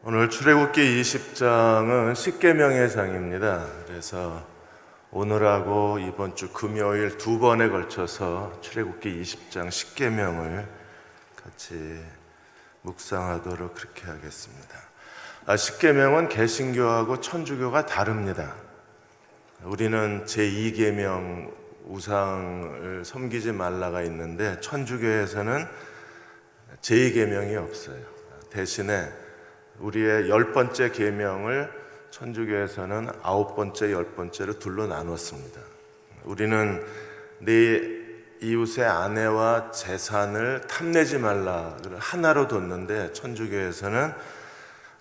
오늘 출애굽기 20장은 십계명의 장입니다. 그래서 오늘하고 이번 주 금요일 두 번에 걸쳐서 출애굽기 20장 십계명을 같이 묵상하도록 그렇게 하겠습니다. 십계명은 개신교하고 천주교가 다릅니다. 우리는 제2계명 우상을 섬기지 말라가 있는데 천주교에서는 제2계명이 없어요. 대신에 우리의 10번째 계명을 천주교에서는 9번째, 10번째로 둘로 나눴습니다. 우리는 네 이웃의 아내와 재산을 탐내지 말라를 하나로 뒀는데 천주교에서는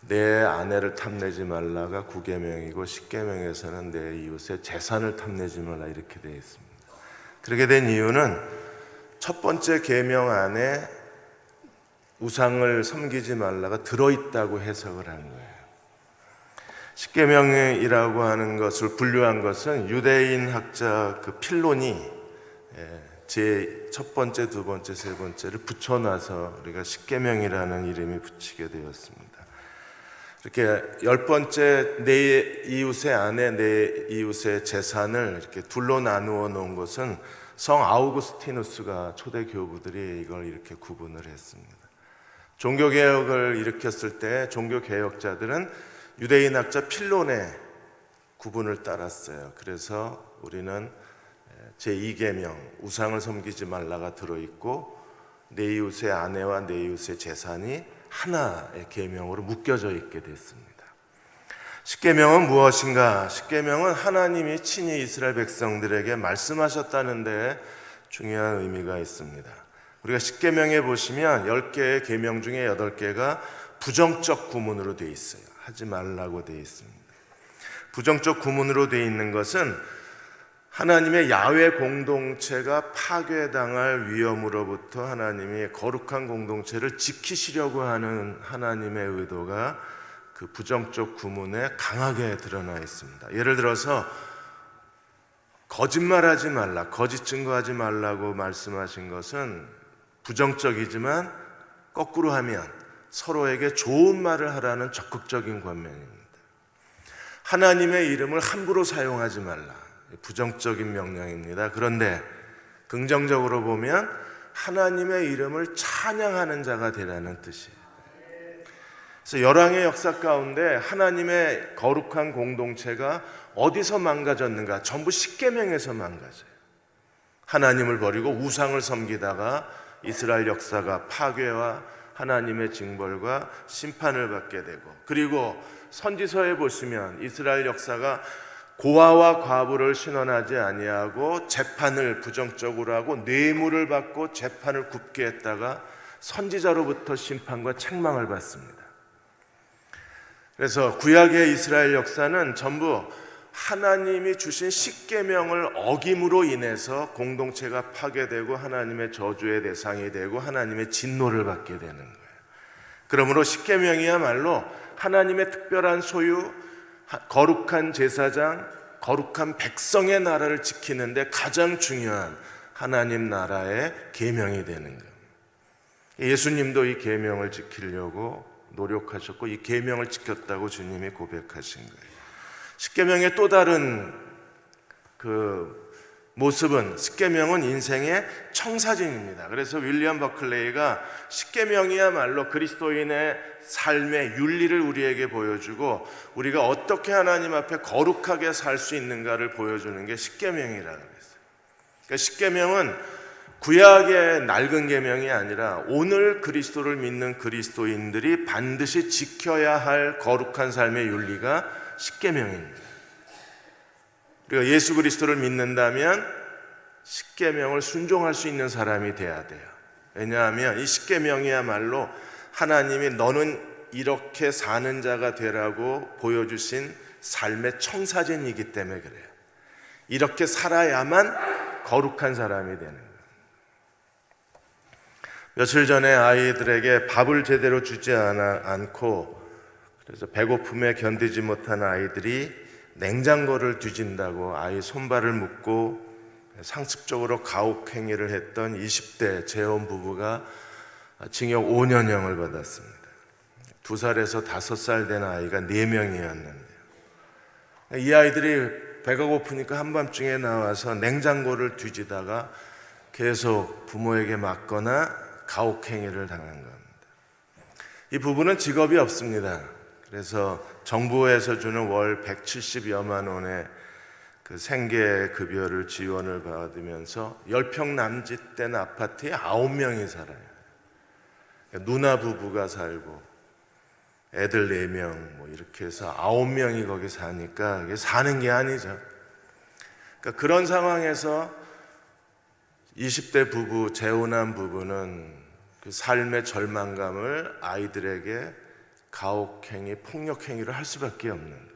내 아내를 탐내지 말라가 9계명이고 10계명에서는 내 이웃의 재산을 탐내지 말라 이렇게 되어 있습니다. 그렇게 된 이유는 첫 번째 계명 안에 우상을 섬기지 말라가 들어있다고 해석을 한 거예요. 십계명이라고 하는 것을 분류한 것은 유대인 학자 필론이 제 첫 번째, 두 번째, 세 번째를 붙여놔서 우리가 십계명이라는 이름이 붙이게 되었습니다. 이렇게 10번째 내 이웃의 아내, 내 이웃의 재산을 이렇게 둘로 나누어 놓은 것은 성 아우구스티누스가 초대 교부들이 이걸 이렇게 구분을 했습니다. 종교개혁을 일으켰을 때 종교개혁자들은 유대인 학자 필론의 구분을 따랐어요. 그래서 우리는 제2계명 우상을 섬기지 말라가 들어있고 내 이웃의 아내와 내 이웃의 재산이 하나의 계명으로 묶여져 있게 됐습니다. 십계명은 무엇인가? 십계명은 하나님이 친히 이스라엘 백성들에게 말씀하셨다는 데 중요한 의미가 있습니다. 우리가 십계명에 보시면 10개의 계명 중에 8개가 부정적 구문으로 되어 있어요. 하지 말라고 되어 있습니다. 부정적 구문으로 되어 있는 것은 하나님의 야훼 공동체가 파괴당할 위험으로부터 하나님이 거룩한 공동체를 지키시려고 하는 하나님의 의도가 그 부정적 구문에 강하게 드러나 있습니다. 예를 들어서 거짓말하지 말라, 거짓 증거하지 말라고 말씀하신 것은 부정적이지만 거꾸로 하면 서로에게 좋은 말을 하라는 적극적인 권면입니다. 하나님의 이름을 함부로 사용하지 말라, 부정적인 명령입니다. 그런데 긍정적으로 보면 하나님의 이름을 찬양하는 자가 되라는 뜻이에요. 그래서 열왕의 역사 가운데 하나님의 거룩한 공동체가 어디서 망가졌는가? 전부 십계명에서 망가져요. 하나님을 버리고 우상을 섬기다가 이스라엘 역사가 파괴와 하나님의 징벌과 심판을 받게 되고, 그리고 선지서에 보시면 이스라엘 역사가 고아와 과부를 신원하지 아니하고 재판을 부정적으로 하고 뇌물을 받고 재판을 굽게 했다가 선지자로부터 심판과 책망을 받습니다. 그래서 구약의 이스라엘 역사는 전부 하나님이 주신 십계명을 어김으로 인해서 공동체가 파괴되고 하나님의 저주의 대상이 되고 하나님의 진노를 받게 되는 거예요. 그러므로 십계명이야말로 하나님의 특별한 소유, 거룩한 제사장, 거룩한 백성의 나라를 지키는데 가장 중요한 하나님 나라의 계명이 되는 거예요. 예수님도 이 계명을 지키려고 노력하셨고 이 계명을 지켰다고 주님이 고백하신 거예요. 십계명의 또 다른 모습은 십계명은 인생의 청사진입니다. 그래서 윌리엄 버클레이가 십계명이야말로 그리스도인의 삶의 윤리를 우리에게 보여주고 우리가 어떻게 하나님 앞에 거룩하게 살 수 있는가를 보여주는 게 십계명이라고 했어요. 그러니까 십계명은 구약의 낡은 계명이 아니라 오늘 그리스도를 믿는 그리스도인들이 반드시 지켜야 할 거룩한 삶의 윤리가 십계명입니다. 우리가 예수 그리스도를 믿는다면 십계명을 순종할 수 있는 사람이 돼야 돼요. 왜냐하면 이 십계명이야말로 하나님이 너는 이렇게 사는 자가 되라고 보여주신 삶의 청사진이기 때문에 그래요. 이렇게 살아야만 거룩한 사람이 되는 거예요. 며칠 전에 아이들에게 밥을 제대로 주지 않고 그래서 배고픔에 견디지 못한 아이들이 냉장고를 뒤진다고 아이 손발을 묶고 상습적으로 가혹행위를 했던 20대 재혼 부부가 징역 5년형을 받았습니다. 2살에서 5살 된 아이가 4명이었는데요. 이 아이들이 배가 고프니까 한밤중에 나와서 냉장고를 뒤지다가 계속 부모에게 맞거나 가혹행위를 당한 겁니다. 이 부부는 직업이 없습니다. 그래서 정부에서 주는 월 170여만 원의 그 생계급여를 지원을 받으면서 10평 남짓된 아파트에 9명이 살아요. 누나 부부가 살고 애들 4명 뭐 이렇게 해서 9명이 거기 사니까 이게 사는 게 아니죠. 그러니까 그런 상황에서 20대 부부, 재혼한 부부는 그 삶의 절망감을 아이들에게 가혹행위, 폭력행위를 할 수밖에 없는 거예요.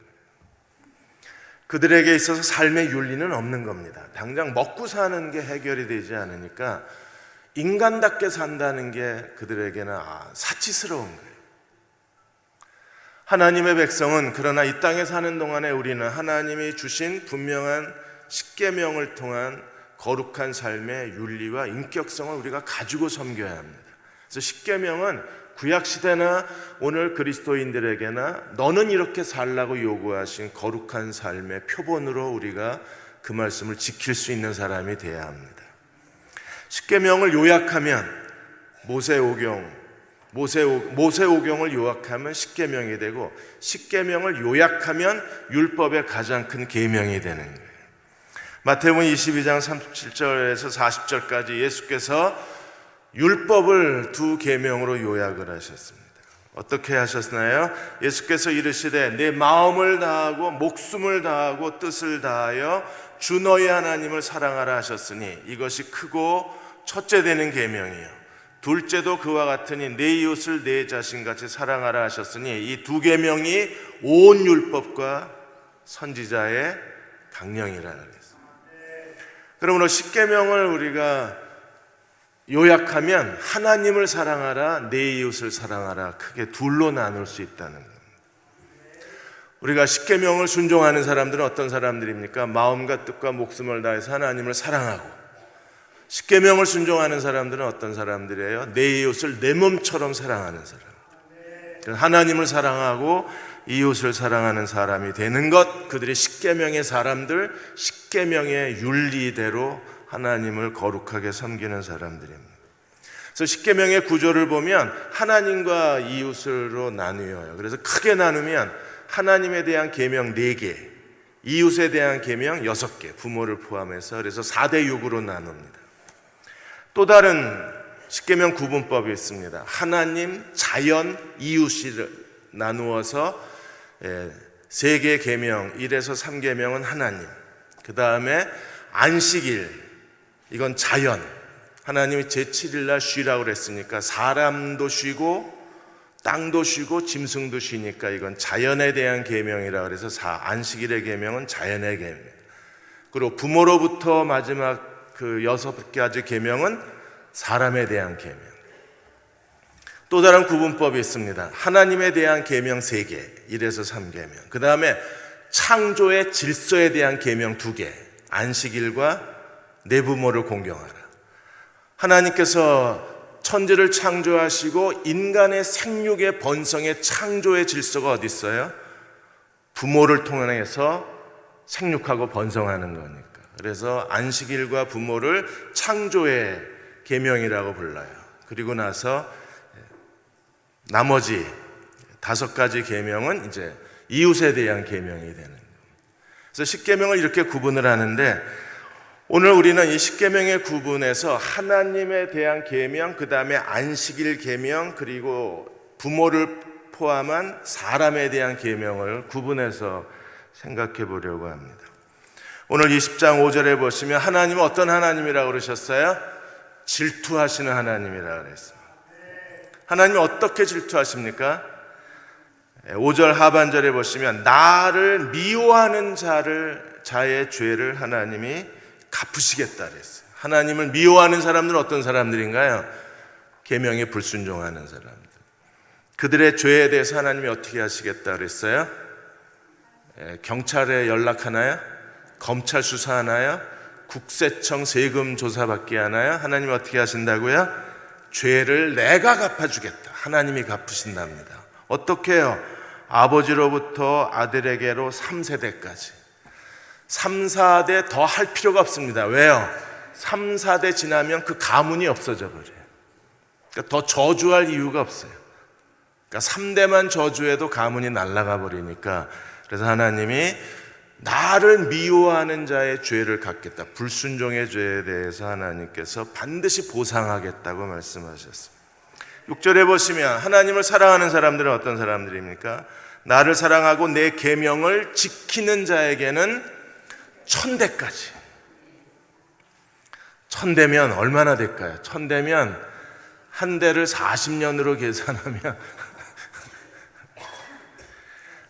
그들에게 있어서 삶의 윤리는 없는 겁니다. 당장 먹고 사는 게 해결이 되지 않으니까 인간답게 산다는 게 그들에게는 사치스러운 거예요. 하나님의 백성은 그러나 이 땅에 사는 동안에 우리는 하나님이 주신 분명한 십계명을 통한 거룩한 삶의 윤리와 인격성을 우리가 가지고 섬겨야 합니다. 그래서 십계명은 구약시대나 오늘 그리스도인들에게나 너는 이렇게 살라고 요구하신 거룩한 삶의 표본으로 우리가 그 말씀을 지킬 수 있는 사람이 되어야 합니다. 십계명을 요약하면 모세오경을 요약하면 십계명이 되고 십계명을 요약하면 율법의 가장 큰 계명이 되는 거예요. 마태복음 22장 37절에서 40절까지 예수께서 율법을 2계명으로 요약을 하셨습니다. 어떻게 하셨나요? 예수께서 이르시되 내 마음을 다하고 목숨을 다하고 뜻을 다하여 주 너희 하나님을 사랑하라 하셨으니 이것이 크고 첫째 되는 계명이요 둘째도 그와 같으니 내 이웃을 내 자신같이 사랑하라 하셨으니 이 2계명이 온 율법과 선지자의 강령이라 그랬어요. 그러므로 십계명을 우리가 요약하면 하나님을 사랑하라, 내 이웃을 사랑하라 크게 둘로 나눌 수 있다는 겁니다. 우리가 십계명을 순종하는 사람들은 어떤 사람들입니까? 마음과 뜻과 목숨을 다해서 하나님을 사랑하고, 십계명을 순종하는 사람들은 어떤 사람들이에요? 내 이웃을 내 몸처럼 사랑하는 사람. 하나님을 사랑하고 이웃을 사랑하는 사람이 되는 것, 그들이 십계명의 사람들, 십계명의 윤리대로 하나님을 거룩하게 섬기는 사람들입니다. 그래서 십계명의 구조를 보면 하나님과 이웃으로 나뉘어요. 그래서 크게 나누면 하나님에 대한 계명 4개, 이웃에 대한 계명 6개, 부모를 포함해서 그래서 4대 6으로 나눕니다. 또 다른 십계명 구분법이 있습니다. 하나님, 자연, 이웃을 나누어서 3개 계명, 1에서 3계명은 하나님, 그 다음에 안식일, 이건 자연, 하나님이 제7일날 쉬라고 그랬으니까 사람도 쉬고 땅도 쉬고 짐승도 쉬니까 이건 자연에 대한 계명이라 그래서 안식일의 계명은 자연의 계명. 그리고 부모로부터 마지막 그 6가지 계명은 사람에 대한 계명. 또 다른 구분법이 있습니다. 하나님에 대한 계명 3개, 1에서 3계명. 그 다음에 창조의 질서에 대한 계명 2개, 안식일과 내 부모를 공경하라. 하나님께서 천지를 창조하시고 인간의 생육의 번성의 창조의 질서가 어디 있어요? 부모를 통해서 생육하고 번성하는 거니까. 그래서 안식일과 부모를 창조의 계명이라고 불러요. 그리고 나서 나머지 5가지 계명은 이제 이웃에 대한 계명이 되는 거예요. 그래서 십계명을 이렇게 구분을 하는데 오늘 우리는 이 십계명의 구분에서 하나님에 대한 계명, 그 다음에 안식일 계명, 그리고 부모를 포함한 사람에 대한 계명을 구분해서 생각해 보려고 합니다. 오늘 20장 5절에 보시면 하나님은 어떤 하나님이라고 그러셨어요? 질투하시는 하나님이라고 그랬어요. 하나님은 어떻게 질투하십니까? 5절 하반절에 보시면 나를 미워하는 자의 죄를 하나님이 갚으시겠다 그랬어요. 하나님을 미워하는 사람들은 어떤 사람들인가요? 계명에 불순종하는 사람들. 그들의 죄에 대해서 하나님이 어떻게 하시겠다 그랬어요? 경찰에 연락하나요? 검찰 수사하나요? 국세청 세금 조사받게 하나요? 하나님이 어떻게 하신다고요? 죄를 내가 갚아주겠다. 하나님이 갚으신답니다. 어떻게 해요? 아버지로부터 아들에게로 3세대까지. 3, 4대 더 할 필요가 없습니다. 왜요? 3, 4대 지나면 그 가문이 없어져 버려요. 그러니까 더 저주할 이유가 없어요. 그러니까 3대만 저주해도 가문이 날아가 버리니까, 그래서 하나님이 나를 미워하는 자의 죄를 갚겠다. 불순종의 죄에 대해서 하나님께서 반드시 보상하겠다고 말씀하셨습니다. 6절에 보시면 하나님을 사랑하는 사람들은 어떤 사람들입니까? 나를 사랑하고 내 계명을 지키는 자에게는 1000대까지. 1000대면 얼마나 될까요? 1000대면 한 대를 40년으로 계산하면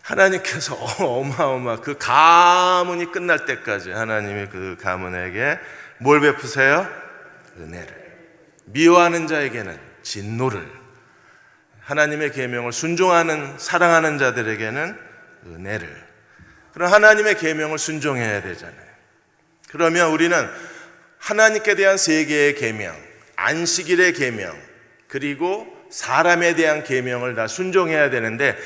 하나님께서 어마어마 그 가문이 끝날 때까지 하나님이 그 가문에게 뭘 베푸세요? 은혜를. 미워하는 자에게는 진노를. 하나님의 계명을 순종하는 사랑하는 자들에게는 은혜를. 그럼 하나님의 계명을 순종해야 되잖아요. 그러면 우리는 하나님께 대한 세 개의 계명, 안식일의 계명, 그리고 사람에 대한 계명을 다 순종해야 되는데,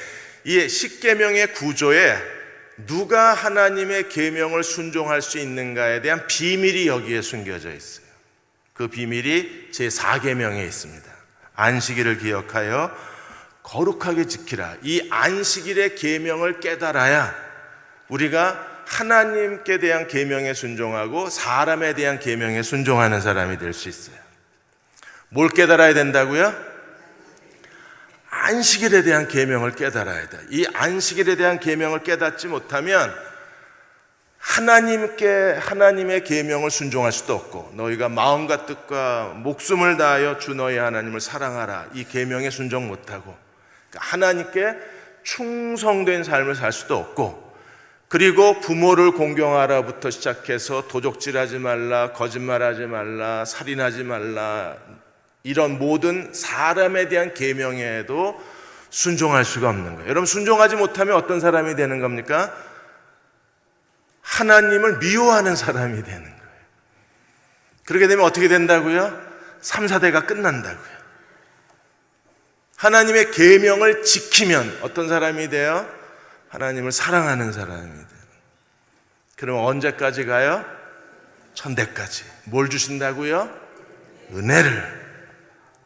이 십계명의 구조에 누가 하나님의 계명을 순종할 수 있는가에 대한 비밀이 여기에 숨겨져 있어요. 그 비밀이 제4계명에 있습니다. 안식일을 기억하여 거룩하게 지키라. 이 안식일의 계명을 깨달아야 우리가 하나님께 대한 계명에 순종하고 사람에 대한 계명에 순종하는 사람이 될 수 있어요. 뭘 깨달아야 된다고요? 안식일에 대한 계명을 깨달아야 돼. 이 안식일에 대한 계명을 깨닫지 못하면 하나님의 계명을 순종할 수도 없고, 너희가 마음과 뜻과 목숨을 다하여 주 너희 하나님을 사랑하라, 이 계명에 순종 못하고 하나님께 충성된 삶을 살 수도 없고, 그리고 부모를 공경하라부터 시작해서 도적질하지 말라, 거짓말하지 말라, 살인하지 말라, 이런 모든 사람에 대한 계명에도 순종할 수가 없는 거예요. 여러분, 순종하지 못하면 어떤 사람이 되는 겁니까? 하나님을 미워하는 사람이 되는 거예요. 그렇게 되면 어떻게 된다고요? 3, 4대가 끝난다고요. 하나님의 계명을 지키면 어떤 사람이 돼요? 하나님을 사랑하는 사람이 돼요. 그럼 언제까지 가요? 1000대까지. 뭘 주신다고요? 은혜를.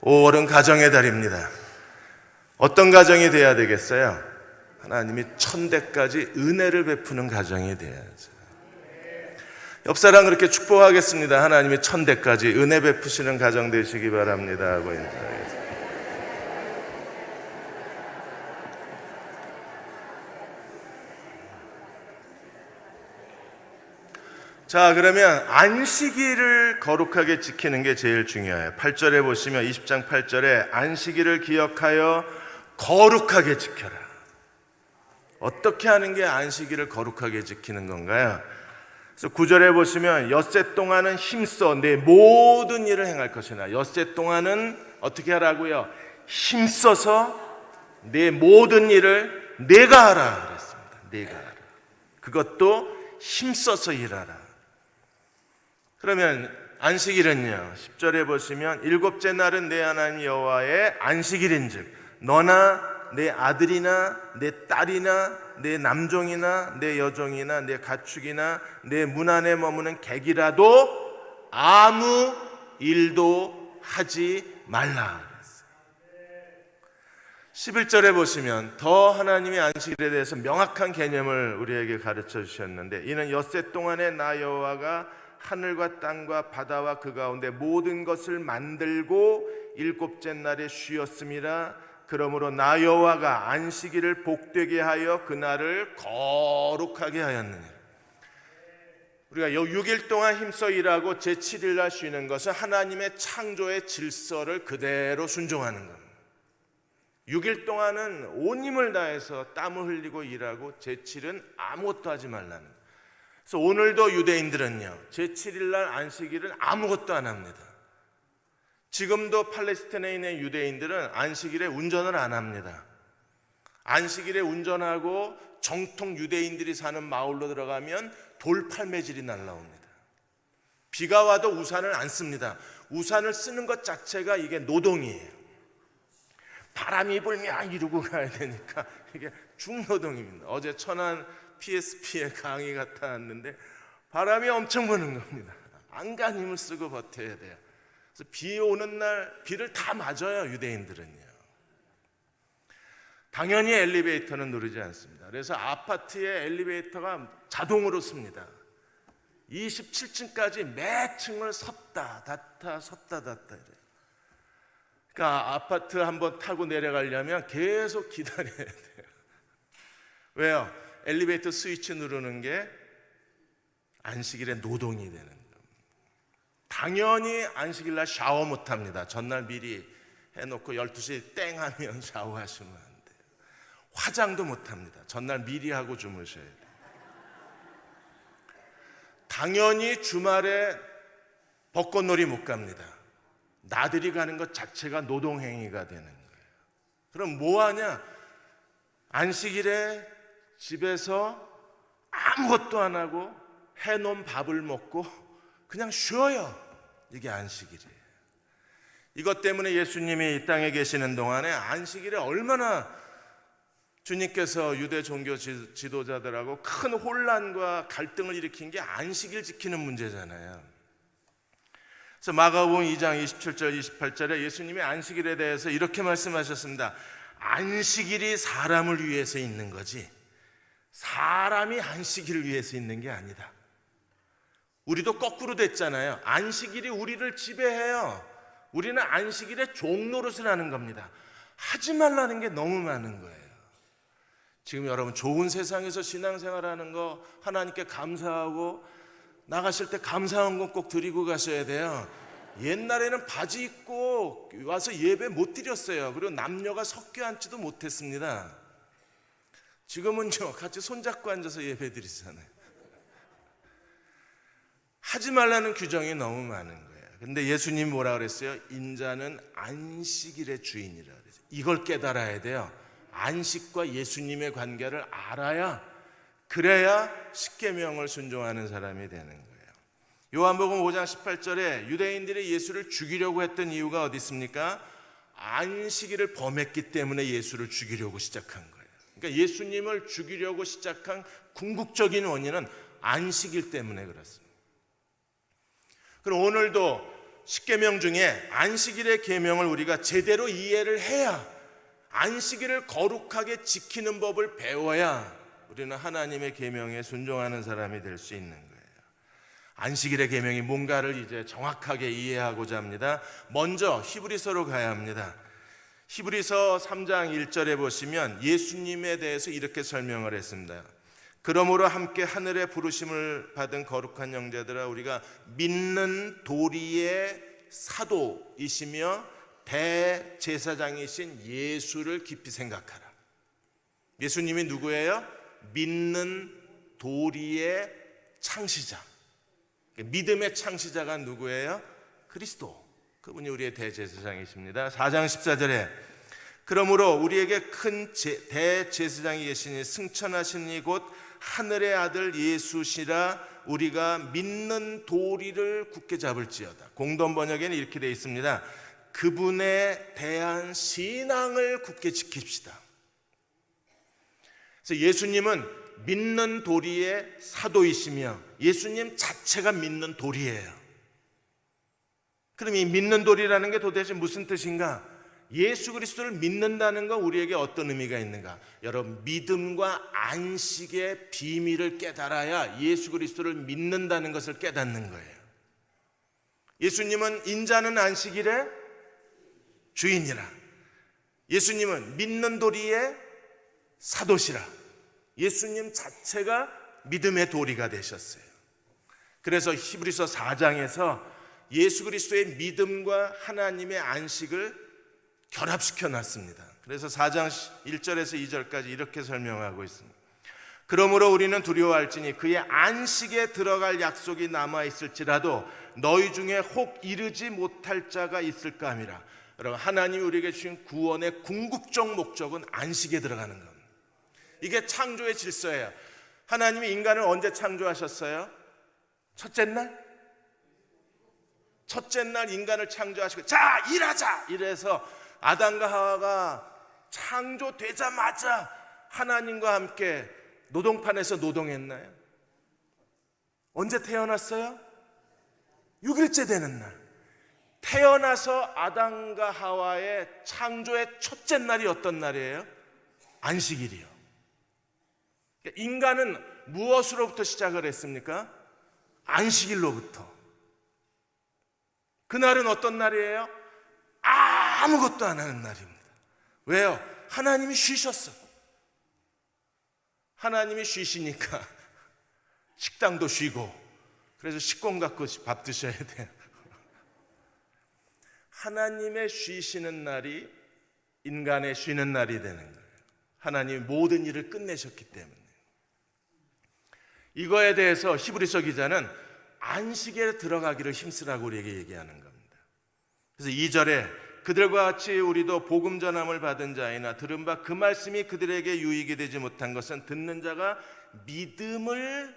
5월은 가정의 달입니다. 어떤 가정이 돼야 되겠어요? 하나님이 1000대까지 은혜를 베푸는 가정이 돼야죠. 옆 사람 그렇게 축복하겠습니다. 하나님이 1000대까지 은혜 베푸시는 가정 되시기 바랍니다 하고 인사하겠습니다. 자, 그러면 안식일을 거룩하게 지키는 게 제일 중요해요. 8절에 보시면 20장 8절에 안식일을 기억하여 거룩하게 지켜라. 어떻게 하는 게 안식일을 거룩하게 지키는 건가요? 그래서 9절에 보시면 엿새 동안은 힘써 내 모든 일을 행할 것이나, 엿새 동안은 어떻게 하라고요? 힘써서 내 모든 일을 내가 하라 그랬습니다. 내가 하라. 그것도 힘써서 일하라. 그러면 안식일은요, 10절에 보시면 일곱째 날은 내 하나님 여호와의 안식일인즉 너나 내 아들이나 내 딸이나 내 남종이나 내 여종이나 내 가축이나 내 문 안에 머무는 객이라도 아무 일도 하지 말라 그랬어요. 11절에 보시면 더 하나님의 안식일에 대해서 명확한 개념을 우리에게 가르쳐 주셨는데, 이는 엿새 동안에 나 여호와가 하늘과 땅과 바다와 그 가운데 모든 것을 만들고 일곱째 날에 쉬었음이라. 그러므로 나 여호와가 안식일을 복되게 하여 그날을 거룩하게 하였느니라. 우리가 6일 동안 힘써 일하고 제7일 날 쉬는 것은 하나님의 창조의 질서를 그대로 순종하는 겁니다. 6일 동안은 온 힘을 다해서 땀을 흘리고 일하고 제7일은 아무것도 하지 말라는 거예요. 그래서 오늘도 유대인들은요, 제7일 날 안식일은 아무것도 안 합니다. 지금도 팔레스타인에 있는 유대인들은 안식일에 운전을 안 합니다. 안식일에 운전하고 정통 유대인들이 사는 마을로 들어가면 돌팔매질이 날라옵니다. 비가 와도 우산을 안 씁니다. 우산을 쓰는 것 자체가 이게 노동이에요. 바람이 불면 이러고 가야 되니까 이게 중노동입니다. 어제 천안 PSP에 강의 갔다 왔는데 바람이 엄청 부는 겁니다. 안간 힘을 쓰고 버텨야 돼요. 그래서 비 오는 날 비를 다 맞아요, 유대인들은요. 당연히 엘리베이터는 누르지 않습니다. 그래서 아파트의 엘리베이터가 자동으로 씁니다. 27층까지 매 층을 섰다 닫다 섰다 닫다 이래요. 그러니까 아파트 한번 타고 내려가려면 계속 기다려야 돼요. 왜요? 엘리베이터 스위치 누르는 게 안식일의 노동이 되는 겁니다. 당연히 안식일날 샤워 못합니다. 전날 미리 해놓고 12시에 땡 하면 샤워하시면 안 돼요. 화장도 못합니다. 전날 미리 하고 주무셔야 돼요. 당연히 주말에 벚꽃놀이 못 갑니다. 나들이 가는 것 자체가 노동행위가 되는 거예요. 그럼 뭐 하냐? 안식일에 집에서 아무것도 안 하고 해놓은 밥을 먹고 그냥 쉬어요. 이게 안식일이에요. 이것 때문에 예수님이 이 땅에 계시는 동안에 안식일에 얼마나 주님께서 유대 종교 지도자들하고 큰 혼란과 갈등을 일으킨 게 안식일 지키는 문제잖아요. 그래서 마가복음 2장 27절 28절에 예수님이 안식일에 대해서 이렇게 말씀하셨습니다. 안식일이 사람을 위해서 있는 거지 사람이 안식일을 위해서 있는 게 아니다. 우리도 거꾸로 됐잖아요. 안식일이 우리를 지배해요. 우리는 안식일에 종노릇을 하는 겁니다. 하지 말라는 게 너무 많은 거예요. 지금 여러분 좋은 세상에서 신앙생활하는 거 하나님께 감사하고 나가실 때 감사한 건 꼭 드리고 가셔야 돼요. 옛날에는 바지 입고 와서 예배 못 드렸어요. 그리고 남녀가 섞여 앉지도 못했습니다. 지금은요 같이 손잡고 앉아서 예배 드리잖아요. 하지 말라는 규정이 너무 많은 거예요. 근데 예수님 뭐라 그랬어요? 인자는 안식일의 주인이라 그랬어요. 이걸 깨달아야 돼요. 안식과 예수님의 관계를 알아야 그래야 십계명을 순종하는 사람이 되는 거예요. 요한복음 5장 18절에 유대인들이 예수를 죽이려고 했던 이유가 어디 있습니까? 안식일을 범했기 때문에 예수를 죽이려고 시작한 거예요. 그러니까 예수님을 죽이려고 시작한 궁극적인 원인은 안식일 때문에 그렇습니다. 그럼 오늘도 십계명 중에 안식일의 계명을 우리가 제대로 이해를 해야 안식일을 거룩하게 지키는 법을 배워야 우리는 하나님의 계명에 순종하는 사람이 될 수 있는 거예요. 안식일의 계명이 뭔가를 이제 정확하게 이해하고자 합니다. 먼저 히브리서로 가야 합니다. 히브리서 3장 1절에 보시면 예수님에 대해서 이렇게 설명을 했습니다. 그러므로 함께 하늘의 부르심을 받은 거룩한 형제들아 우리가 믿는 도리의 사도이시며 대제사장이신 예수를 깊이 생각하라. 예수님이 누구예요? 믿는 도리의 창시자. 믿음의 창시자가 누구예요? 그리스도. 그분이 우리의 대제사장이십니다. 4장 14절에 그러므로 우리에게 큰 대제사장이 계시니 승천하신 이곳 하늘의 아들 예수시라 우리가 믿는 도리를 굳게 잡을지어다. 공동 번역에는 이렇게 되어 있습니다. 그분에 대한 신앙을 굳게 지킵시다. 그래서 예수님은 믿는 도리의 사도이시며 예수님 자체가 믿는 도리예요. 그럼 이 믿는 도리라는 게 도대체 무슨 뜻인가? 예수 그리스도를 믿는다는 건 우리에게 어떤 의미가 있는가? 여러분, 믿음과 안식의 비밀을 깨달아야 예수 그리스도를 믿는다는 것을 깨닫는 거예요. 예수님은 인자는 안식일의 주인이라. 예수님은 믿는 도리의 사도시라. 예수님 자체가 믿음의 도리가 되셨어요. 그래서 히브리서 4장에서 예수 그리스도의 믿음과 하나님의 안식을 결합시켜 놨습니다. 그래서 4장 1절에서 2절까지 이렇게 설명하고 있습니다. 그러므로 우리는 두려워할지니 그의 안식에 들어갈 약속이 남아있을지라도 너희 중에 혹 이르지 못할 자가 있을까 함이라. 여러분, 하나님이 우리에게 주신 구원의 궁극적 목적은 안식에 들어가는 겁니다. 이게 창조의 질서예요. 하나님이 인간을 언제 창조하셨어요? 첫째 날? 첫째 날 인간을 창조하시고 자 일하자 이래서 아담과 하와가 창조되자마자 하나님과 함께 노동판에서 노동했나요? 언제 태어났어요? 6일째 되는 날. 태어나서 아담과 하와의 창조의 첫째 날이 어떤 날이에요? 안식일이요. 인간은 무엇으로부터 시작을 했습니까? 안식일로부터. 그날은 어떤 날이에요? 아무것도 안 하는 날입니다. 왜요? 하나님이 쉬셨어. 하나님이 쉬시니까 식당도 쉬고, 그래서 식권 갖고 밥 드셔야 돼요. 하나님의 쉬시는 날이 인간의 쉬는 날이 되는 거예요. 하나님이 모든 일을 끝내셨기 때문에. 이거에 대해서 히브리서 기자는 안식에 들어가기를 힘쓰라고 우리에게 얘기하는 겁니다. 그래서 2절에 그들과 같이 우리도 복음 전함을 받은 자이나 들은 바 그 말씀이 그들에게 유익이 되지 못한 것은 듣는 자가 믿음을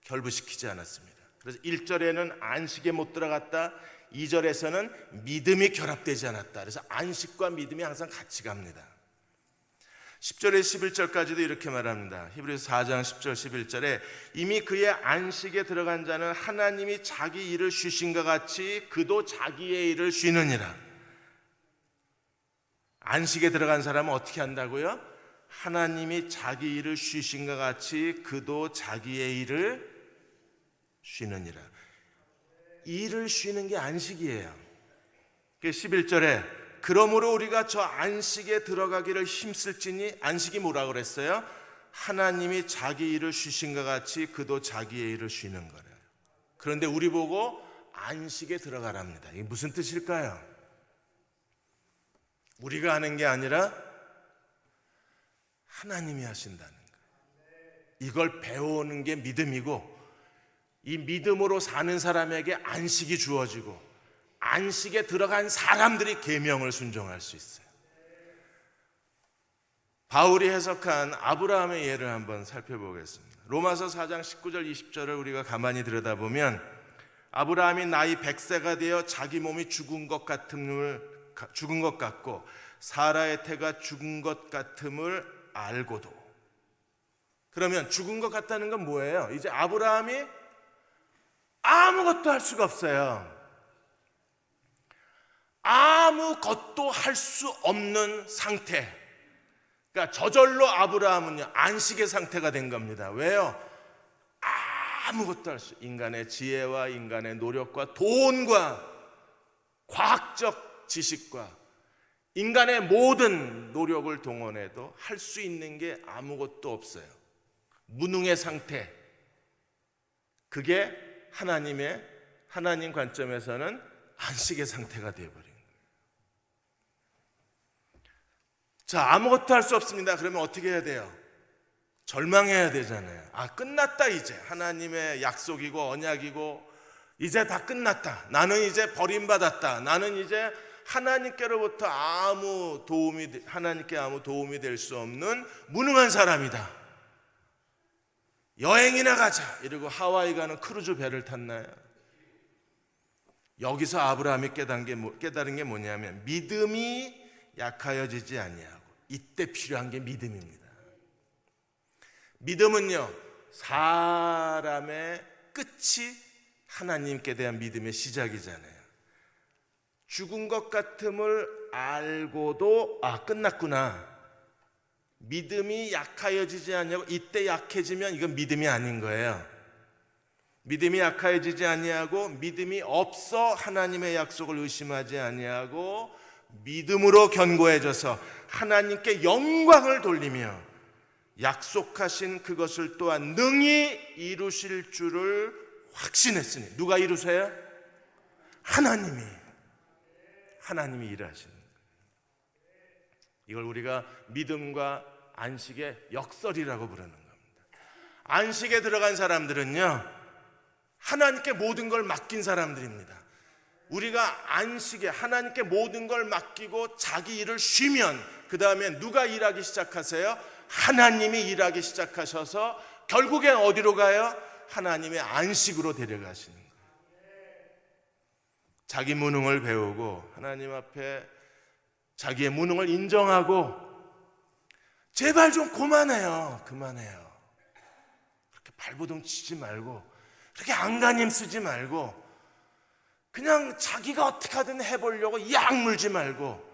결부시키지 않았습니다. 그래서 1절에는 안식에 못 들어갔다, 2절에서는 믿음이 결합되지 않았다. 그래서 안식과 믿음이 항상 같이 갑니다. 10절에 11절까지도 이렇게 말합니다. 히브리서 4장 10절 11절에 이미 그의 안식에 들어간 자는 하나님이 자기 일을 쉬신과 같이 그도 자기의 일을 쉬느니라. 안식에 들어간 사람은 어떻게 한다고요? 하나님이 자기 일을 쉬신과 같이 그도 자기의 일을 쉬느니라. 일을 쉬는 게 안식이에요. 11절에 그러므로 우리가 저 안식에 들어가기를 힘쓸지니, 안식이 뭐라고 그랬어요? 하나님이 자기 일을 쉬신과 같이 그도 자기의 일을 쉬는 거래요. 그런데 우리 보고 안식에 들어가랍니다. 이게 무슨 뜻일까요? 우리가 하는 게 아니라 하나님이 하신다는 거예요. 이걸 배우는 게 믿음이고, 이 믿음으로 사는 사람에게 안식이 주어지고 안식에 들어간 사람들이 계명을 순종할 수 있어요. 바울이 해석한 아브라함의 예를 한번 살펴보겠습니다. 로마서 4장 19절 20절을 우리가 가만히 들여다보면 아브라함이 나이 100세가 되어 자기 몸이 죽은 것 같고 사라의 태가 죽은 것 같음을 알고도. 그러면 죽은 것 같다는 건 뭐예요? 이제 아브라함이 아무것도 할 수가 없어요. 아무것도 할 수 없는 상태. 그러니까 저절로 아브라함은요 안식의 상태가 된 겁니다. 왜요? 아무것도 할 수, 인간의 지혜와 인간의 노력과 돈과 과학적 지식과 인간의 모든 노력을 동원해도 할 수 있는 게 아무것도 없어요. 무능의 상태. 그게 하나님 관점에서는 안식의 상태가 되어버린 거예요. 자, 아무것도 할 수 없습니다. 그러면 어떻게 해야 돼요? 절망해야 되잖아요. 끝났다 이제. 하나님의 약속이고 언약이고 이제 다 끝났다. 나는 이제 버림받았다. 나는 이제 하나님께로부터 하나님께 아무 도움이 될 수 없는 무능한 사람이다. 여행이나 가자 이러고 하와이 가는 크루즈 배를 탔나요? 여기서 아브라함이 깨달은 게 뭐냐면 믿음이 약하여지지 아니하고, 이때 필요한 게 믿음입니다. 믿음은요 사람의 끝이 하나님께 대한 믿음의 시작이잖아요. 죽은 것 같음을 알고도 끝났구나. 믿음이 약하여지지 않냐고. 이때 약해지면 이건 믿음이 아닌 거예요. 믿음이 약하여지지 아니하고 믿음이 없어 하나님의 약속을 의심하지 아니하고 믿음으로 견고해져서 하나님께 영광을 돌리며 약속하신 그것을 또한 능히 이루실 줄을 확신했으니. 누가 이루세요? 하나님이 일하시는 거예요. 이걸 우리가 믿음과 안식의 역설이라고 부르는 겁니다. 안식에 들어간 사람들은요 하나님께 모든 걸 맡긴 사람들입니다. 우리가 안식에 하나님께 모든 걸 맡기고 자기 일을 쉬면 그 다음에 누가 일하기 시작하세요? 하나님이 일하기 시작하셔서 결국엔 어디로 가요? 하나님의 안식으로 데려가시는 거예요. 자기 무능을 배우고 하나님 앞에 자기의 무능을 인정하고 제발 좀 그만해요. 그만해요. 그렇게 발버둥 치지 말고, 그렇게 안간힘 쓰지 말고, 그냥 자기가 어떻게 하든 해보려고 이 악물지 말고,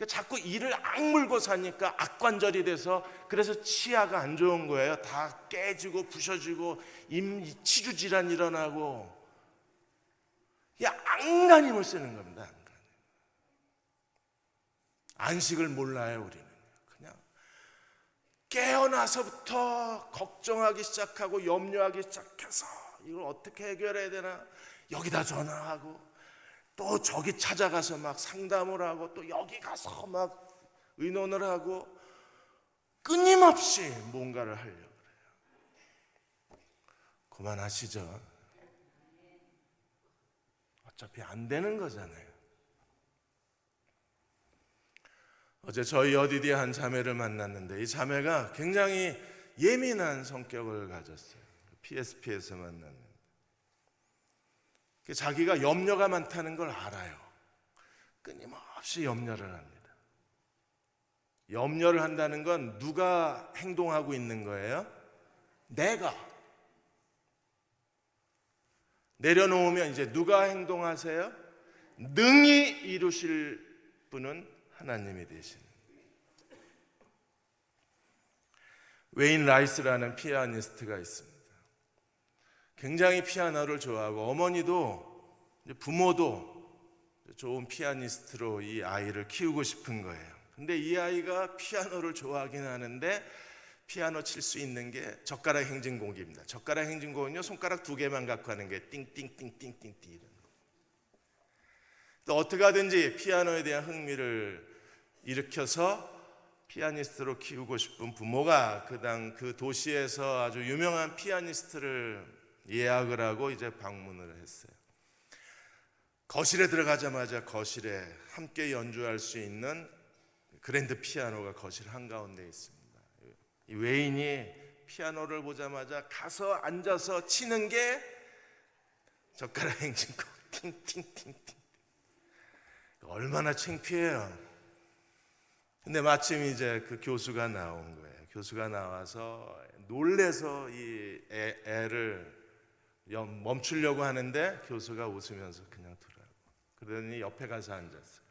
자꾸 이를 악물고 사니까 악관절이 돼서, 그래서 치아가 안 좋은 거예요. 다 깨지고 부셔지고 치주질환 일어나고. 이 안간힘을 쓰는 겁니다. 안간힘. 안식을 몰라요. 우리는 그냥 깨어나서부터 걱정하기 시작하고 염려하기 시작해서 이걸 어떻게 해결해야 되나, 여기다 전화하고 또 저기 찾아가서 막 상담을 하고 또 여기 가서 막 의논을 하고 끊임없이 뭔가를 하려고 그래요. 그만하시죠. 어차피 안 되는 거잖아요. 어제 저희 어디디 한 자매를 만났는데, 이 자매가 굉장히 예민한 성격을 가졌어요. PSP에서 만났는데 자기가 염려가 많다는 걸 알아요. 끊임없이 염려를 합니다. 염려를 한다는 건 누가 행동하고 있는 거예요? 내가. 내려놓으면 이제 누가 행동하세요? 능히 이루실 분은 하나님이 되시는. 웨인 라이스라는 피아니스트가 있습니다. 굉장히 피아노를 좋아하고, 어머니도 부모도 좋은 피아니스트로 이 아이를 키우고 싶은 거예요. 근데 이 아이가 피아노를 좋아하긴 하는데 피아노 칠 수 있는 게 젓가락 행진곡입니다. 젓가락 행진곡은요, 손가락 2개만 갖고 하는 게 띵띵띵띵띵띵 이런 거. 또 어떻게 하든지 피아노에 대한 흥미를 일으켜서 피아니스트로 키우고 싶은 부모가 그 도시에서 아주 유명한 피아니스트를 예약을 하고 이제 방문을 했어요. 거실에 들어가자마자 거실에 함께 연주할 수 있는 그랜드 피아노가 거실 한가운데 있습니다. 이 웨인이 피아노를 보자마자 가서 앉아서 치는 게 젓가락 행진곡 팅팅팅팅. 얼마나 창피해요. 근데 마침 이제 그 교수가 나온 거예요. 교수가 나와서 놀래서 이 애를 멈추려고 하는데 교수가 웃으면서 그냥 두라고. 그러더니 옆에 가서 앉았어요.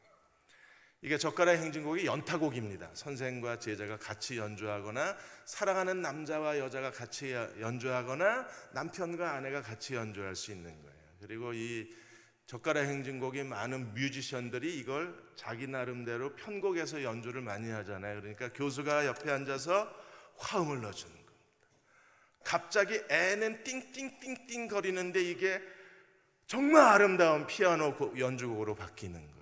이게 젓가락 행진곡이 연타곡입니다. 선생과 제자가 같이 연주하거나, 사랑하는 남자와 여자가 같이 연주하거나, 남편과 아내가 같이 연주할 수 있는 거예요. 그리고 이 젓가락 행진곡이 많은 뮤지션들이 이걸 자기 나름대로 편곡해서 연주를 많이 하잖아요. 그러니까 교수가 옆에 앉아서 화음을 넣어주는 겁니다. 갑자기 애는 띵띵띵띵 거리는데 이게 정말 아름다운 피아노 연주곡으로 바뀌는 거예요.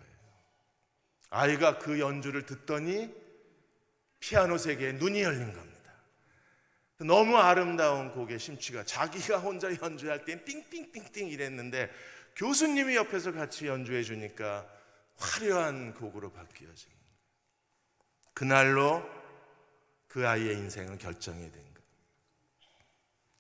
아이가 그 연주를 듣더니 피아노 세계에 눈이 열린 겁니다. 너무 아름다운 곡의 심취가, 자기가 혼자 연주할 땐 띵띵띵띵 이랬는데 교수님이 옆에서 같이 연주해 주니까 화려한 곡으로 바뀌어진 거예요. 그날로 그 아이의 인생은 결정이 된 거예요.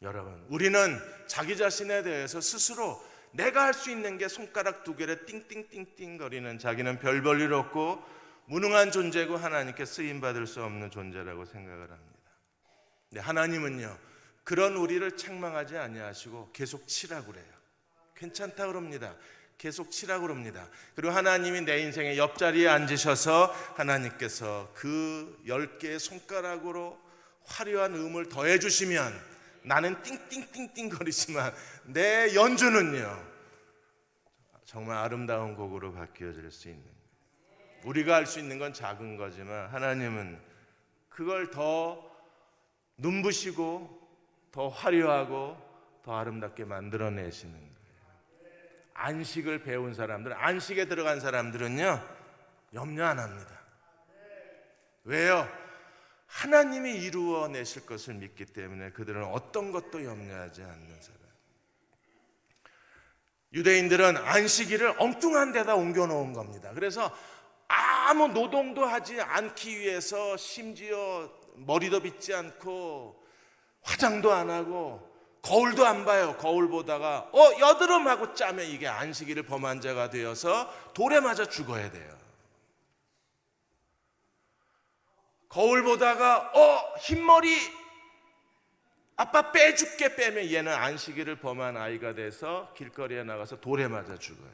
여러분, 우리는 자기 자신에 대해서 스스로 내가 할 수 있는 게 손가락 2개를 띵띵띵띵 거리는, 자기는 별 볼일 없고 무능한 존재고 하나님께 쓰임받을 수 없는 존재라고 생각을 합니다. 근데 하나님은요, 그런 우리를 책망하지 아니하시고 계속 치라고 그래요. 괜찮다 그럽니다. 계속 치라고 그럽니다. 그리고 하나님이 내 인생의 옆자리에 앉으셔서 하나님께서 그 10개의 손가락으로 화려한 음을 더해 주시면 나는 띵띵띵띵 거리지만 내 연주는요 정말 아름다운 곡으로 바뀌어질 수 있는 거예요. 우리가 할 수 있는 건 작은 거지만 하나님은 그걸 더 눈부시고 더 화려하고 더 아름답게 만들어내시는 거예요. 안식을 배운 사람들, 안식에 들어간 사람들은요 염려 안 합니다. 왜요? 하나님이 이루어내실 것을 믿기 때문에 그들은 어떤 것도 염려하지 않는 사람. 유대인들은 안식일을 엉뚱한 데다 옮겨놓은 겁니다. 그래서 아무 노동도 하지 않기 위해서, 심지어 머리도 빗지 않고 화장도 안 하고 거울도 안 봐요. 거울 보다가 여드름하고 짜면 이게 안식일을 범한 자가 되어서 돌에 맞아 죽어야 돼요. 거울 보다가 흰머리 아빠 빼줄게 빼면 얘는 안식일을 범한 아이가 돼서 길거리에 나가서 돌에 맞아 죽어요.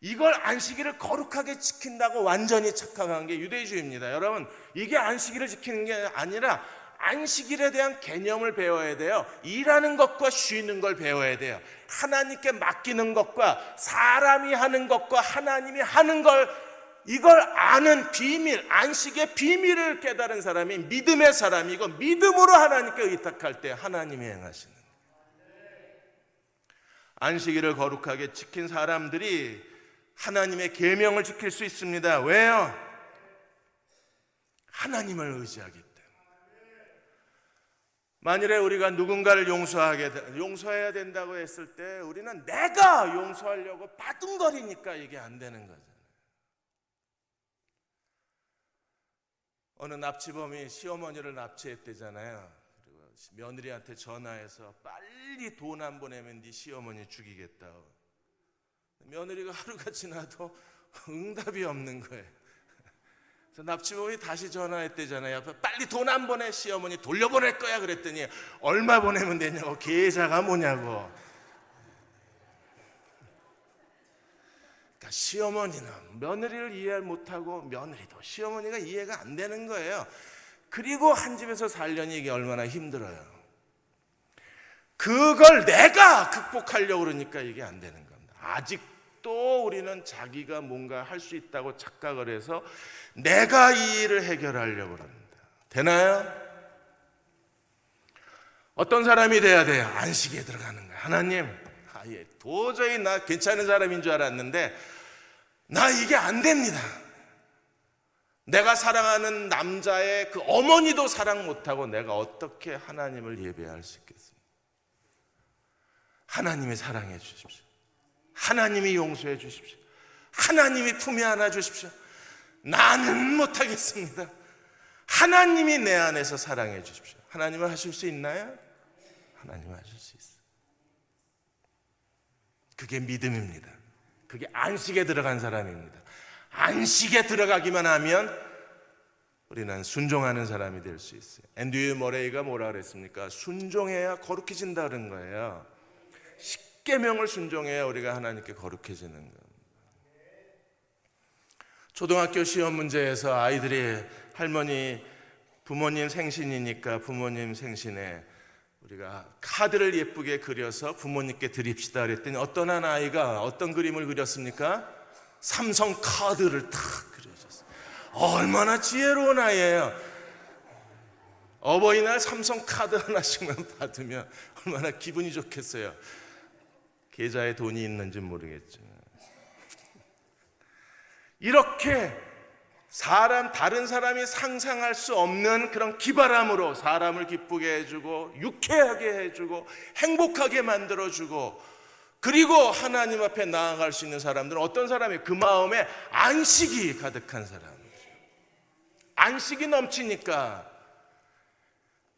이걸 안식일을 거룩하게 지킨다고 완전히 착각한 게 유대주의입니다. 여러분, 이게 안식일을 지키는 게 아니라 안식일에 대한 개념을 배워야 돼요. 일하는 것과 쉬는 걸 배워야 돼요. 하나님께 맡기는 것과 사람이 하는 것과 하나님이 하는 걸, 이걸 아는 비밀, 안식의 비밀을 깨달은 사람이 믿음의 사람이고, 믿음으로 하나님께 의탁할 때 하나님이 행하시는 거예요. 안식일을 거룩하게 지킨 사람들이 하나님의 계명을 지킬 수 있습니다. 왜요? 하나님을 의지하기 때문에. 만일에 우리가 누군가를 용서해야 된다고 했을 때 우리는 내가 용서하려고 바둥거리니까 이게 안 되는 거잖아요. 어느 납치범이 시어머니를 납치했대잖아요. 그리고 며느리한테 전화해서 빨리 돈 안 보내면 네 시어머니 죽이겠다고. 며느리가 하루가 지나도 응답이 없는 거예요. 그래서 납치범이 다시 전화했대잖아요. 빨리 돈 안 보내, 시어머니 돌려보낼 거야. 그랬더니 얼마 보내면 되냐고, 계좌가 뭐냐고. 그러니까 시어머니는 며느리를 이해 못하고 며느리도 시어머니가 이해가 안 되는 거예요. 그리고 한 집에서 살려니 이게 얼마나 힘들어요. 그걸 내가 극복하려고 그러니까 이게 안 되는 겁니다. 아직도 우리는 자기가 뭔가 할 수 있다고 착각을 해서 내가 이 일을 해결하려고 합니다. 되나요? 어떤 사람이 돼야 돼요? 안식에 들어가는 거예요. 하나님, 도저히 나 괜찮은 사람인 줄 알았는데 나 이게 안 됩니다. 내가 사랑하는 남자의 그 어머니도 사랑 못하고 내가 어떻게 하나님을 예배할 수 있겠습니까? 하나님이 사랑해 주십시오. 하나님이 용서해 주십시오. 하나님이 품에 안아 주십시오. 나는 못하겠습니다. 하나님이 내 안에서 사랑해 주십시오. 하나님은 하실 수 있나요? 하나님은 하실 수 있어요. 그게 믿음입니다. 그게 안식에 들어간 사람입니다. 안식에 들어가기만 하면 우리는 순종하는 사람이 될 수 있어요. 앤드류 머레이가 뭐라 그랬습니까? 순종해야 거룩해진다 그런 거예요. 십계명을 순종해야 우리가 하나님께 거룩해지는 거예요. 초등학교 시험 문제에서 아이들이 부모님 생신이니까 부모님 생신에 우리가 카드를 예쁘게 그려서 부모님께 드립시다 그랬더니 어떤 한 아이가 어떤 그림을 그렸습니까? 삼성 카드를 탁 그려줬어요. 얼마나 지혜로운 아이예요. 어버이날 삼성 카드 하나씩만 받으면 얼마나 기분이 좋겠어요. 계좌에 돈이 있는지 모르겠지만 이렇게 다른 사람이 상상할 수 없는 그런 기발함으로 사람을 기쁘게 해주고 유쾌하게 해주고 행복하게 만들어주고 그리고 하나님 앞에 나아갈 수 있는 사람들은 어떤 사람이에요? 그 마음에 안식이 가득한 사람이죠. 안식이 넘치니까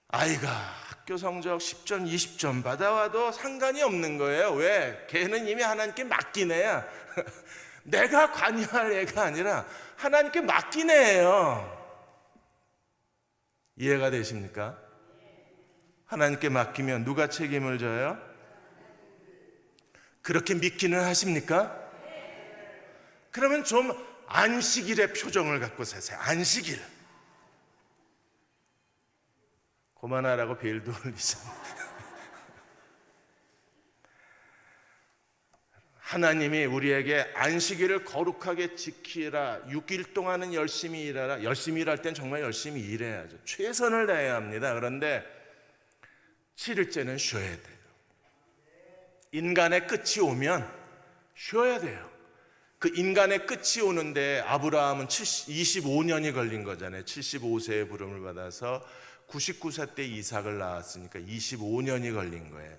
아이가 학교 성적 10점 20점 받아와도 상관이 없는 거예요. 왜? 걔는 이미 하나님께 맡긴 애야. 내가 관여할 애가 아니라 하나님께 맡긴 애예요. 이해가 되십니까? 하나님께 맡기면 누가 책임을 져요? 그렇게 믿기는 하십니까? 그러면 좀 안식일의 표정을 갖고 사세요. 안식일. 그만하라고 벨도 올리잖아요. 하나님이 우리에게 안식일을 거룩하게 지키라, 6일 동안은 열심히 일하라. 열심히 일할 땐 정말 열심히 일해야죠. 최선을 다해야 합니다. 그런데 7일째는 쉬어야 돼요. 인간의 끝이 오면 쉬어야 돼요. 그 인간의 끝이 오는데 아브라함은 25년이 걸린 거잖아요. 75세의 부름을 받아서 99세 때 이삭을 낳았으니까 25년이 걸린 거예요.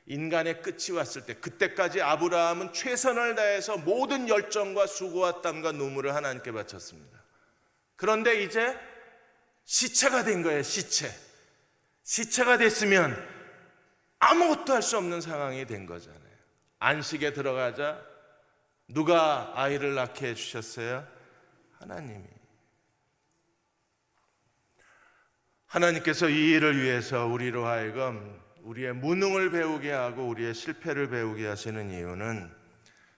인간의 끝이 왔을 때 그때까지 아브라함은 최선을 다해서 모든 열정과 수고와 땀과 눈물을 하나님께 바쳤습니다. 그런데 이제 시체가 된 거예요. 시체가 됐으면 아무것도 할 수 없는 상황이 된 거잖아요. 안식에 들어가자 누가 아이를 낳게 해주셨어요? 하나님이. 하나님께서 이 일을 위해서 우리로 하여금 우리의 무능을 배우게 하고 우리의 실패를 배우게 하시는 이유는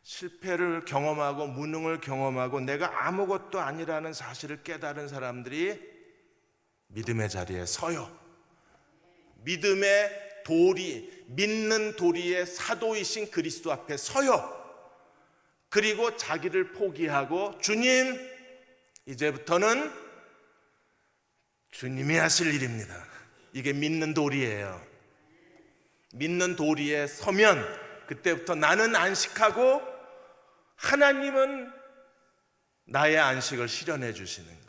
실패를 경험하고 무능을 경험하고 내가 아무것도 아니라는 사실을 깨달은 사람들이 믿음의 자리에 서요. 믿음의 도리, 믿는 도리의 사도이신 그리스도 앞에 서요. 그리고 자기를 포기하고 주님, 이제부터는 주님이 하실 일입니다. 이게 믿는 도리예요. 믿는 도리에 서면 그때부터 나는 안식하고 하나님은 나의 안식을 실현해 주시는 거예요.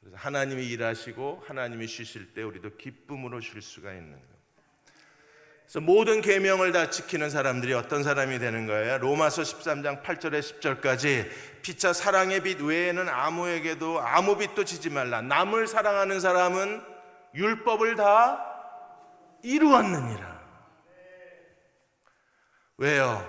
그래서 하나님이 일하시고 하나님이 쉬실 때 우리도 기쁨으로 쉴 수가 있는 거예요. 그래서 모든 계명을 다 지키는 사람들이 어떤 사람이 되는 거예요? 로마서 13장 8절에 10절까지 피차 사랑의 빛 외에는 아무에게도 아무 빛도 지지 말라. 남을 사랑하는 사람은 율법을 다 이루었느니라. 왜요?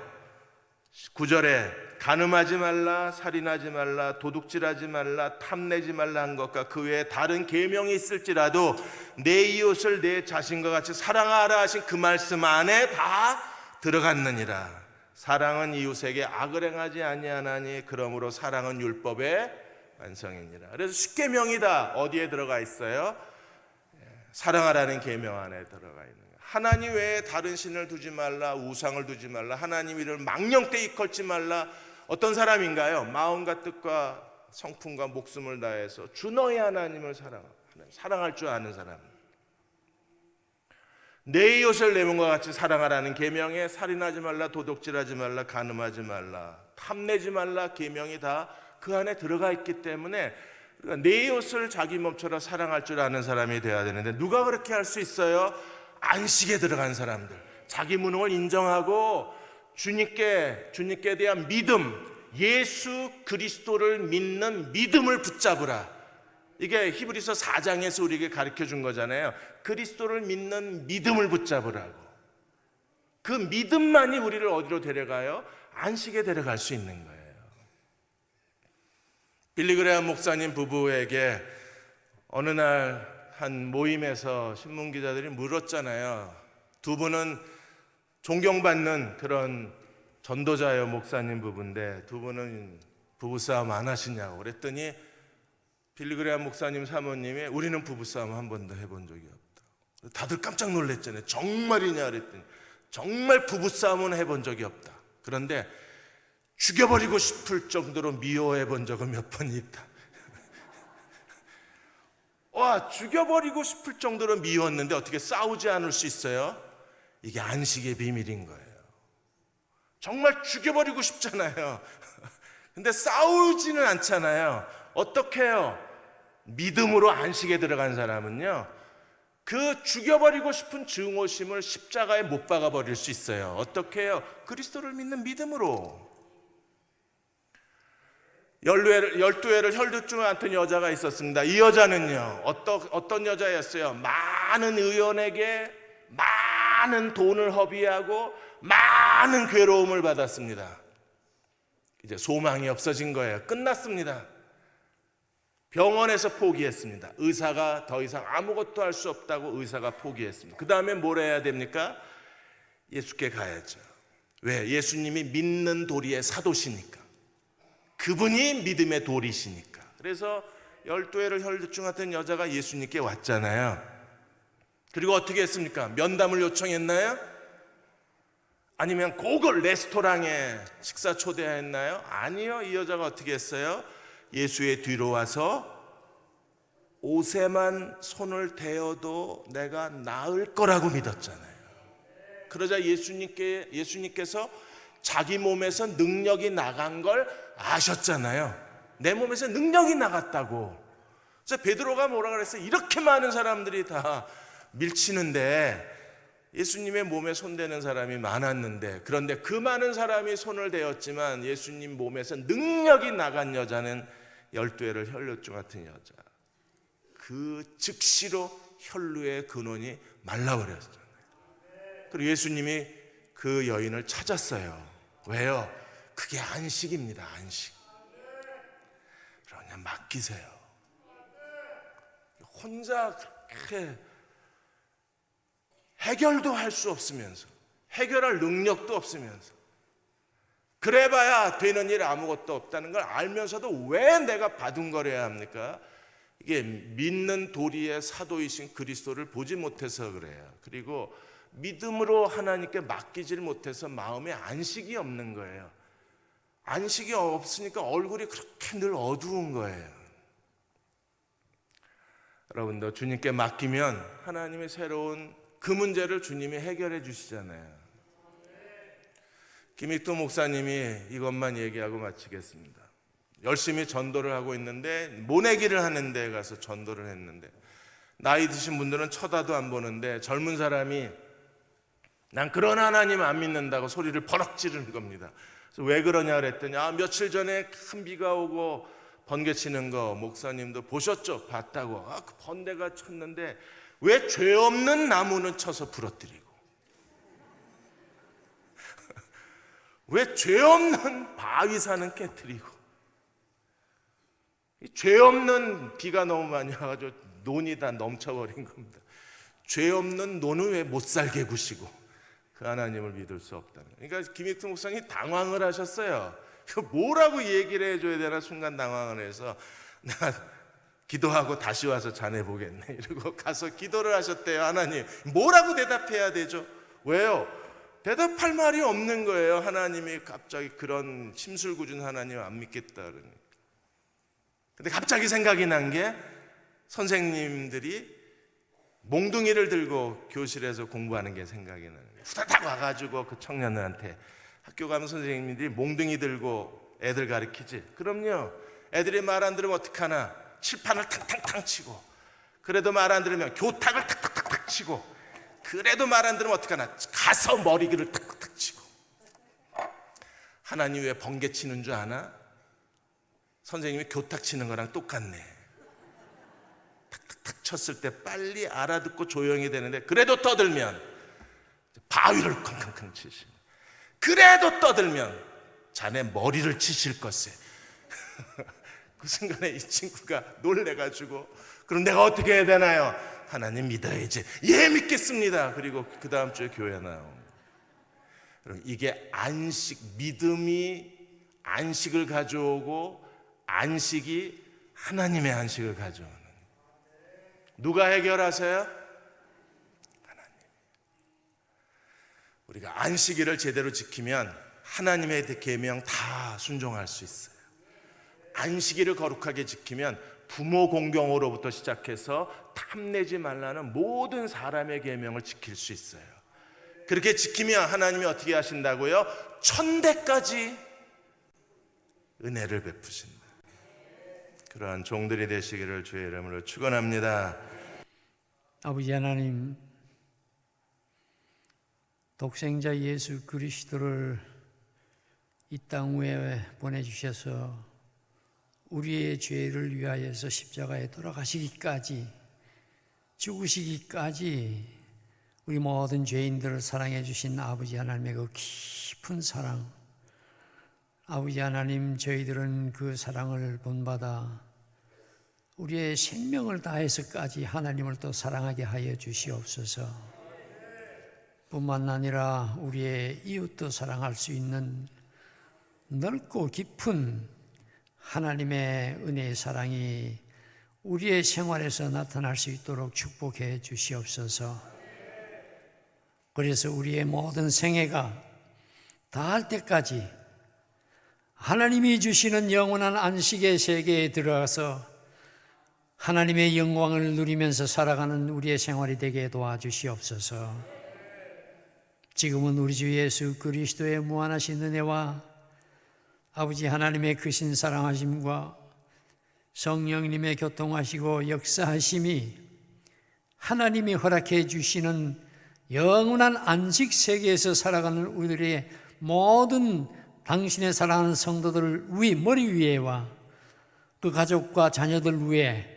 9절에 간음하지 말라, 살인하지 말라, 도둑질하지 말라, 탐내지 말라 한 것과 그 외에 다른 계명이 있을지라도 내 이웃을 내 자신과 같이 사랑하라 하신 그 말씀 안에 다 들어갔느니라. 사랑은 이웃에게 악을 행하지 아니하나니 그러므로 사랑은 율법의 완성이니라. 그래서 10계명이 다 어디에 들어가 있어요? 사랑하라는 계명 안에 들어가 있는 거예요. 하나님 외에 다른 신을 두지 말라, 우상을 두지 말라, 하나님 이름을 망령되이 일컬지 말라. 어떤 사람인가요? 마음과 뜻과 성품과 목숨을 다해서 주 너의 하나님을 사랑할 줄 아는 사람. 내 이웃을 내 몸과 같이 사랑하라는 계명에 살인하지 말라, 도둑질하지 말라, 간음하지 말라, 탐내지 말라 계명이 다 그 안에 들어가 있기 때문에 내 이웃을 자기 몸처럼 사랑할 줄 아는 사람이 되어야 되는데 누가 그렇게 할 수 있어요? 안식에 들어간 사람들, 자기 무능을 인정하고 주님께 대한 믿음, 예수 그리스도를 믿는 믿음을 붙잡으라. 이게 히브리서 4장에서 우리에게 가르쳐 준 거잖아요. 그리스도를 믿는 믿음을 붙잡으라고. 그 믿음만이 우리를 어디로 데려가요? 안식에 데려갈 수 있는 거예요. 빌리그레암 목사님 부부에게 어느 날 한 모임에서 신문기자들이 물었잖아요. 두 분은 존경받는 그런 전도자예요. 목사님 부부인데 두 분은 부부싸움 안 하시냐고 그랬더니 빌리그레암 목사님 사모님이 우리는 부부싸움 한 번도 해본 적이 없다. 다들 깜짝 놀랐잖아요. 정말이냐 그랬더니 정말 부부싸움은 해본 적이 없다. 그런데 죽여버리고 싶을 정도로 미워해 본 적은 몇 번 있다. 와, 죽여버리고 싶을 정도로 미웠는데 어떻게 싸우지 않을 수 있어요? 이게 안식의 비밀인 거예요. 정말 죽여버리고 싶잖아요. 근데 싸우지는 않잖아요. 어떻게 해요? 믿음으로 안식에 들어간 사람은요, 그 죽여버리고 싶은 증오심을 십자가에 못 박아버릴 수 있어요. 어떻게 해요? 그리스도를 믿는 믿음으로. 12회를 혈루증을 앓던 여자가 있었습니다. 이 여자는요, 어떤 여자였어요? 많은 의원에게 많은 돈을 허비하고 많은 괴로움을 받았습니다. 이제 소망이 없어진 거예요. 끝났습니다. 병원에서 포기했습니다. 의사가 더 이상 아무것도 할 수 없다고 의사가 포기했습니다. 그 다음에 뭘 해야 됩니까? 예수께 가야죠. 왜? 예수님이 믿는 도리의 사도시니까. 그분이 믿음의 도리시니까. 그래서 12회를 혈루증 같은 여자가 예수님께 왔잖아요. 그리고 어떻게 했습니까? 면담을 요청했나요? 아니면 고급 레스토랑에 식사 초대했나요? 아니요. 이 여자가 어떻게 했어요? 예수의 뒤로 와서 옷에만 손을 대어도 내가 나을 거라고 믿었잖아요. 그러자 예수님께서 자기 몸에서 능력이 나간 걸 아셨잖아요. 내 몸에서 능력이 나갔다고. 그래서 베드로가 뭐라 그랬어요? 이렇게 많은 사람들이 다 밀치는데 예수님의 몸에 손대는 사람이 많았는데, 그런데 그 많은 사람이 손을 대었지만 예수님 몸에서 능력이 나간 여자는 12회를 혈루증 같은 여자. 그 즉시로 혈루의 근원이 말라버렸잖아요. 그리고 예수님이 그 여인을 찾았어요. 왜요? 그게 안식입니다. 안식. 그냥 맡기세요. 혼자 이렇게 해결도 할 수 없으면서, 해결할 능력도 없으면서, 그래봐야 되는 일 아무것도 없다는 걸 알면서도 왜 내가 바둥거려야 합니까? 이게 믿는 도리의 사도이신 그리스도를 보지 못해서 그래요. 그리고 믿음으로 하나님께 맡기질 못해서 마음에 안식이 없는 거예요. 안식이 없으니까 얼굴이 그렇게 늘 어두운 거예요. 여러분도 주님께 맡기면 하나님의 새로운 그 문제를 주님이 해결해 주시잖아요. 김익도 목사님이 이것만 얘기하고 마치겠습니다. 열심히 전도를 하고 있는데 모내기를 하는 데 가서 전도를 했는데 나이 드신 분들은 쳐다도 안 보는데 젊은 사람이 난 그런 하나님 안 믿는다고 소리를 버럭 지르는 겁니다. 그래서 왜 그러냐 그랬더니 며칠 전에 큰 비가 오고 번개 치는 거 목사님도 보셨죠? 봤다고. 그 번개가 쳤는데 왜 죄 없는 나무는 쳐서 부러뜨리고 왜 죄 없는 바위산은 깨뜨리고 죄 없는 비가 너무 많이 와가지고 논이 다 넘쳐버린 겁니다. 죄 없는 논은 왜 못 살게 구시고 그 하나님을 믿을 수 없다는 거예요. 그러니까 김익수 목사님이 당황을 하셨어요. 뭐라고 얘기를 해줘야 되나 순간 당황을 해서 나 기도하고 다시 와서 자네 보겠네 이러고 가서 기도를 하셨대요. 하나님 뭐라고 대답해야 되죠? 왜요? 대답할 말이 없는 거예요. 하나님이 갑자기 그런 심술궂은 하나님 안 믿겠다 그러니까. 근데 갑자기 생각이 난 게 선생님들이 몽둥이를 들고 교실에서 공부하는 게 생각이 나는 거예요. 후다닥 와가지고 그 청년들한테 학교 가면 선생님들이 몽둥이 들고 애들 가르치지. 그럼요. 애들이 말 안 들으면 어떡하나? 칠판을 탕탕탕 치고, 그래도 말 안 들으면 교탁을 탁탁탁탁 치고, 그래도 말 안 들으면 어떡하나? 가서 머리기를 탁탁탁 치고. 하나님 왜 번개 치는 줄 아나? 선생님이 교탁 치는 거랑 똑같네. 탁탁탁 쳤을 때 빨리 알아듣고 조용히 되는데 그래도 떠들면 바위를 쾅쾅쾅 치시고, 그래도 떠들면 자네 머리를 치실 것에. 그 순간에 이 친구가 놀래가지고 그럼 내가 어떻게 해야 되나요? 하나님 믿어야지. 예, 믿겠습니다. 그리고 그 다음 주에 교회 나옵니다. 이게 안식, 믿음이 안식을 가져오고 안식이 하나님의 안식을 가져오는. 누가 해결하세요? 하나님. 우리가 안식일을 제대로 지키면 하나님의 계명 다 순종할 수 있어요. 안식일을 거룩하게 지키면 부모 공경으로부터 시작해서 탐내지 말라는 모든 사람의 계명을 지킬 수 있어요. 그렇게 지키면 하나님이 어떻게 하신다고요? 천대까지 은혜를 베푸신다. 그러한 종들이 되시기를 주의 이름으로 축원합니다. 아버지 하나님, 독생자 예수 그리스도를 이 땅 위에 보내주셔서 우리의 죄를 위하여서 십자가에 돌아가시기까지, 죽으시기까지 우리 모든 죄인들을 사랑해 주신 아버지 하나님의 그 깊은 사랑, 아버지 하나님, 저희들은 그 사랑을 본받아 우리의 생명을 다해서까지 하나님을 또 사랑하게 하여 주시옵소서. 뿐만 아니라 우리의 이웃도 사랑할 수 있는 넓고 깊은 하나님의 은혜의 사랑이 우리의 생활에서 나타날 수 있도록 축복해 주시옵소서. 그래서 우리의 모든 생애가 다할 때까지 하나님이 주시는 영원한 안식의 세계에 들어가서 하나님의 영광을 누리면서 살아가는 우리의 생활이 되게 도와주시옵소서. 지금은 우리 주 예수 그리스도의 무한하신 은혜와 아버지 하나님의 크신 사랑하심과 성령님의 교통하시고 역사하심이 하나님이 허락해 주시는 영원한 안식 세계에서 살아가는 우리들의 모든 당신의 사랑하는 성도들 머리 위에와 그 가족과 자녀들 위에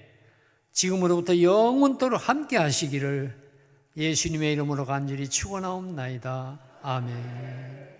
지금으로부터 영원토록 함께 하시기를 예수님의 이름으로 간절히 축원하옵나이다. 아멘.